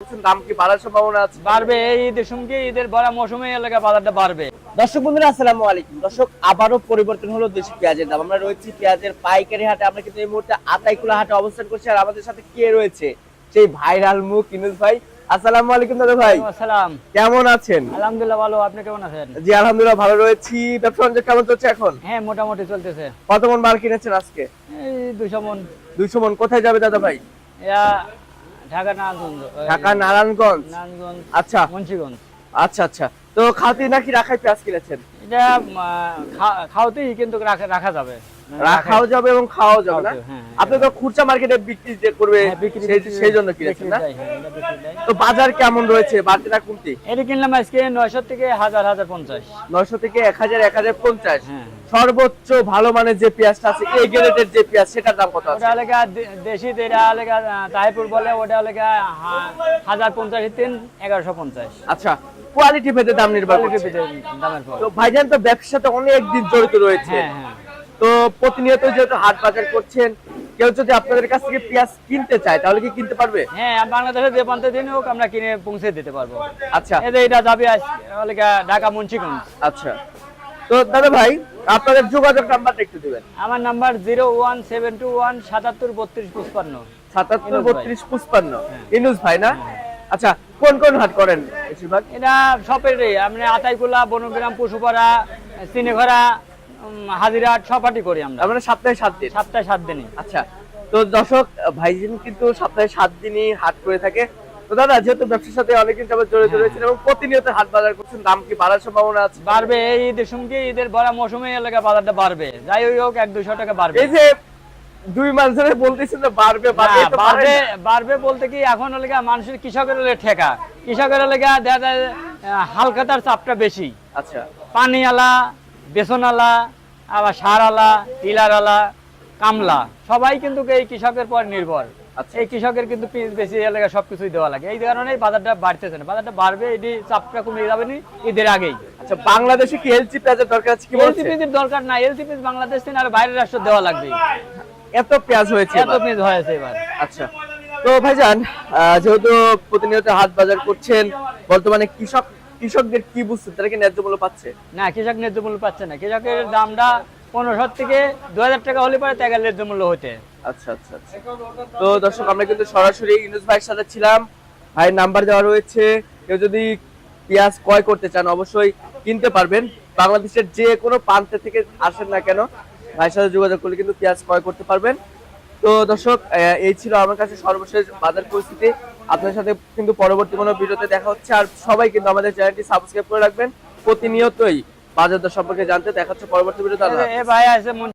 দাম কি বাড়ার সম্ভাবনা আছে? বাড়বে, এই ঈদের সঙ্গে ঈদের ভরা মৌসুমে এলাকা বাজারটা বাড়বে। দর্শক বন্ধুরা আসসালামু আলাইকুম। দর্শক আবারও পরিবর্তন হলো দেশি পেঁয়াজের দাম। আমরা রয়েছি পেঁয়াজের পাইকারি হাটে। আমরা কিন্তু এই মুহূর্তে আতাইকুলা হাটে অবস্থান করছি। আর আমাদের সাথে কে রয়েছে? সেই ভাইরাল মুখ ইনুস ভাই। আসসালামু আলাইকুম দাদা ভাই। আসসালাম। কেমন আছেন? আলহামদুলিল্লাহ ভালো, আপনি কেমন আছেন? জি আলহামদুলিল্লাহ ভালো রয়েছি। ব্যবসা বাণিজ্য কেমন চলছে এখন? হ্যাঁ মোটামুটি চলতেছে। কত মন মাল কিনেছেন আজকে? এই 200 মন। 200 মন। কোথায় যাবে দাদা ভাই? এরা ঢাকা নারায়ণগঞ্জ। ঢাকা নারায়ণগঞ্জ। নারায়ণগঞ্জ আচ্ছা মুন্সিগঞ্জ। আচ্ছা আচ্ছা। তো খাতি নাকি রাখাই পেঁয়াজ কিনেছেন? এটা খাওয়াতেই কিন্তু রাখা যাবে, রাখাও যাবে এবং খাওয়াও যাবে না? হ্যাঁ, আপনি তো খুচরা মার্কেটে বিক্রি যে করবে সেই জন্য কিনেছেন না? তো বাজার কেমন রয়েছে, বাড়তি না কমতি? এটা কিনলাম আজকে 900 থেকে 1050। 900 থেকে 1000, 1050। হ্যাঁ। সর্বোচ্চ ভালো মানের যে পেঁয়াজটা আছে, এই গ্রেডের যে পেঁয়াজ, সেটার দাম কত আছে? ওটা এলাকা দেশি, এটা এলাকা তাহিপুর বলে, ওটা এলাকা 1050 থেকে 1150। আচ্ছা, কোয়ালিটি ভেদে দাম নির্ভর করছে। দামের পর। তো ভাইজান তো ব্যবসার সাথে অনেক দিন জড়িত রয়েছে। হ্যাঁ হ্যাঁ। তো প্রতিনিয়ত যেহেতু হাট বাজার করছেন, কেউ যদি আপনাদের কাছ থেকে পেঁয়াজ কিনতে চায় তাহলে কি কিনতে পারবে? হ্যাঁ, বাংলাদেশের যে প্রান্তে দিন হোক আমরা কিনে পৌঁছে দিতে পারবো। আচ্ছা এটা যাবে ঢাকা মুন্সিগঞ্জ। আচ্ছা। তো দাদা ভাই আপনাদের যোগাযোগ নাম্বারটা একটু দিবেন। আমার নাম্বার 01721 77 32 55। 77 32 55। ইনুস ভাই না? আচ্ছা, কোন কোন হাট করেন বেশিরভাগ? এটা সবেরই, আমরা আতাইকুলা, বনগ্রাম, পশুপাড়া, সিনেঘরা, হাজিরাট সব হাটই করি আমরা। আমরা সপ্তাহে 7 দিন। সপ্তাহে 7 দিনই। আচ্ছা। তো দর্শক ভাইজান কিন্তু সপ্তাহে 7 দিনই হাট করে থাকে। তো দাদা যেহেতু ব্যবসার সাথে অনেকদিন যাবত জড়িত রয়েছেন এবং প্রতিনিয়ত হাট বাজার করছেন, দাম কি বাড়ার সম্ভাবনা আছে? বাড়বে, এই ঈদের সঙ্গে ঈদের ভরা মৌসুমে এলাকা বাজারটা বাড়বে। যাই হোক 1-200 টাকা বাড়বে। এই যে 2 মাস ধরে বলতেছেন যে বাড়বে বাড়বে, না, তো বাড়বে না। বাড়বে বলতে কি, এখন মানুষের কৃষকের ঠেকা, কৃষকের দেখা যায় হালখাতার চাপটা বেশি। আচ্ছা পানিওয়ালা, বেসনওয়ালা, আবার সারওয়ালা, টিলারওয়ালা, কামলা সবাই কিন্তু এই কৃষকের পর নির্ভর। আচ্ছা। এই কৃষকের কিন্তু পিস বেশি এলাকা সবকিছুই দেওয়া লাগে, এই কারণে বাজারটা বাড়তেছে না। বাজারটা বাড়বে, এটি চাপটা কমে যাবে না ঈদের আগেই। আচ্ছা, বাংলাদেশে কি এলসি পেঁয়াজের দরকার আছে কি বলছে? এলসিপির দরকার নাই, এলসিপি বাংলাদেশ থেকে আর বাইরের রাষ্ট্র দেওয়া লাগবে। এত পেঁয়াজ হয়েছে এত এবার। পিস হয়েছে এবার। আচ্ছা। তো ভাইজান যেহেতু প্রতিনিয়ত হাট বাজার করছেন, বর্তমানে কৃষকদের কি বুঝছেন, তারা কি ন্যায্য মূল্য পাচ্ছে? না, কৃষক ন্যায্য মূল্য পাচ্ছে না। কৃষকের দামটা 1500 থেকে 2000 টাকা হলে পরে তাই ন্যায্য মূল্য হতে। আচ্ছা আচ্ছা আচ্ছা। তো দর্শক আমরা কিন্তু সরাসরি ইনুস ভাইয়ের সাথে ছিলাম। ভাইয়ের নাম্বার দেওয়া রয়েছে। কেউ যদি পেঁয়াজ ক্রয় করতে চান অবশ্যই কিনতে পারবেন। বাংলাদেশের যে কোনো প্রান্ত থেকে আসেন না কেন, ভাইয়ের সাথে যোগাযোগ করলে কিন্তু পেঁয়াজ ক্রয় করতে পারবেন। তো দর্শক এই ছিল আমার কাছে সর্বশেষ বাজার পরিস্থিতি। আপনার সাথে কিন্তু পরবর্তী কোনো ভিডিওতে দেখা হচ্ছে। আর সবাই কিন্তু আমাদের চ্যানেলটি সাবস্ক্রাইব করে রাখবেন, প্রতিনিয়তই বাজার দর সম্পর্কে জানতে। দেখা হচ্ছে পরবর্তী ভিডিওতে। এ ভাই আছে